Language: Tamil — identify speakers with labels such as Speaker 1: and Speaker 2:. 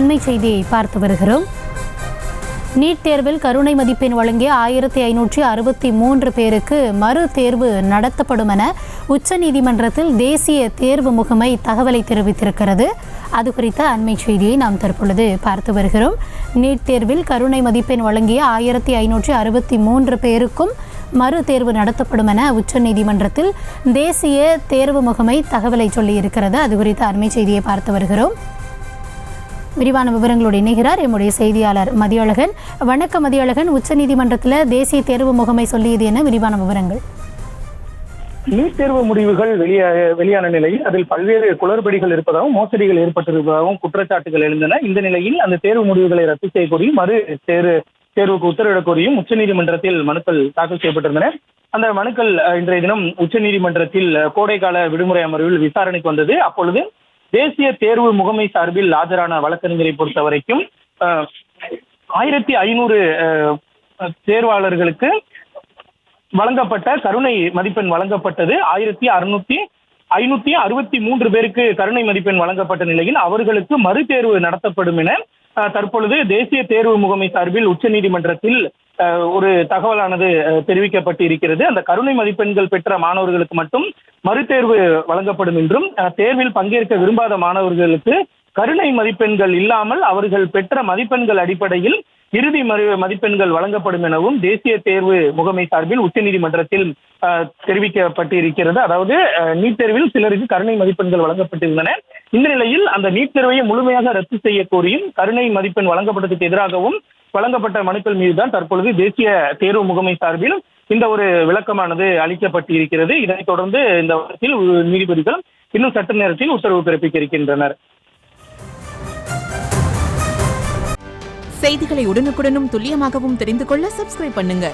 Speaker 1: அண்மை செய்தியை பார்த்து வருகிறோம். நீட் தேர்வில் கருணை மதிப்பெண் வழங்கிய 1563 பேருக்கு மறு தேர்வு நடத்தப்படும் என உச்சநீதிமன்றத்தில் தேசிய தேர்வு முகமை தகவலை தெரிவித்திருக்கிறது. அது குறித்த அண்மை செய்தியை நாம் தற்பொழுது பார்த்து வருகிறோம். நீட் தேர்வில் கருணை மதிப்பெண் வழங்கிய 1563 பேருக்கும் மறு தேர்வு நடத்தப்படும் என உச்சநீதிமன்றத்தில் தேசிய தேர்வு முகமை தகவலை சொல்லியிருக்கிறது. அது குறித்த அண்மை செய்தியை பார்த்து வருகிறோம். விரிவான விவரங்களோடு இணைகிறார் எம்முடைய செய்தியாளர் மதியழகன். வணக்கம் மதியழகன். உச்சநீதிமன்றத்தில் தேசிய தேர்வு முகமை சொல்லியது என விரிவான விவரங்கள்.
Speaker 2: நீட் தேர்வு முடிவுகள் வெளியான நிலையில் அதில் பல்வேறு குளறுபடிகள் இருப்பதாகவும் மோசடிகள் ஏற்பட்டிருப்பதாகவும் குற்றச்சாட்டுகள் எழுந்தன. இந்த நிலையில் அந்த தேர்வு முடிவுகளை ரத்து செய்யக்கூடிய மறு தேர்வுக்கு உத்தரவிடக் கோரியும் உச்சநீதிமன்றத்தில் மனுக்கள் தாக்கல் செய்யப்பட்டிருந்தன. அந்த மனுக்கள் இன்றைய தினம் உச்சநீதிமன்றத்தில் கோடைக்கால விடுமுறை அமர்வில் விசாரணைக்கு வந்தது. அப்பொழுது தேசிய தேர்வு முகமை சார்பில் ஆஜரான வழக்கறிஞரை பொறுத்த வரைக்கும் 1500 தேர்வாளர்களுக்கு வழங்கப்பட்ட கருணை மதிப்பெண் வழங்கப்பட்டது. 1563 பேருக்கு கருணை மதிப்பெண் வழங்கப்பட்ட நிலையில் அவர்களுக்கு மறுதேர்வு நடத்தப்படும் என தற்பொழுது தேசிய தேர்வு முகமை சார்பில் உச்சநீதிமன்றத்தில் ஒரு தகவலானது தெரிவிக்கப்பட்டு இருக்கிறது. அந்த கருணை மதிப்பெண்கள் பெற்ற மாணவர்களுக்கு மட்டும் மறுதேர்வு வழங்கப்படும் என்றும், தேர்வில் பங்கேற்க விரும்பாத மாணவர்களுக்கு கருணை மதிப்பெண்கள் இல்லாமல் அவர்கள் பெற்ற மதிப்பெண்கள் அடிப்படையில் இறுதி மதிப்பெண்கள் வழங்கப்படும் எனவும் தேசிய தேர்வு முகமை சார்பில் உச்சநீதிமன்றத்தில் தெரிவிக்கப்பட்டு இருக்கிறது. அதாவது நீட் தேர்வில் சிலருக்கு கருணை மதிப்பெண்கள் வழங்கப்பட்டிருந்தன. இந்த நிலையில் அந்த நீட் தேர்வையை முழுமையாக ரத்து செய்ய கோரியும் கருணை மதிப்பெண் வழங்கப்பட்டதற்கு எதிராகவும் வழங்கப்பட்ட மனுக்கள் மீதுதான் தற்பொழுது தேசிய தேர்வு முகமை சார்பில் இந்த ஒரு விளக்கமானது அளிக்கப்பட்டு இருக்கிறது. இதனைத் தொடர்ந்து இந்த வழக்கில் நீதிபதிகள் இன்னும் சற்று நேரத்தில் உத்தரவு பிறப்பிக்க இருக்கின்றனர்.
Speaker 3: செய்திகளை உடனுக்குடனும் துல்லியமாகவும் தெரிந்து கொள்ள சப்ஸ்கிரைப் பண்ணுங்க.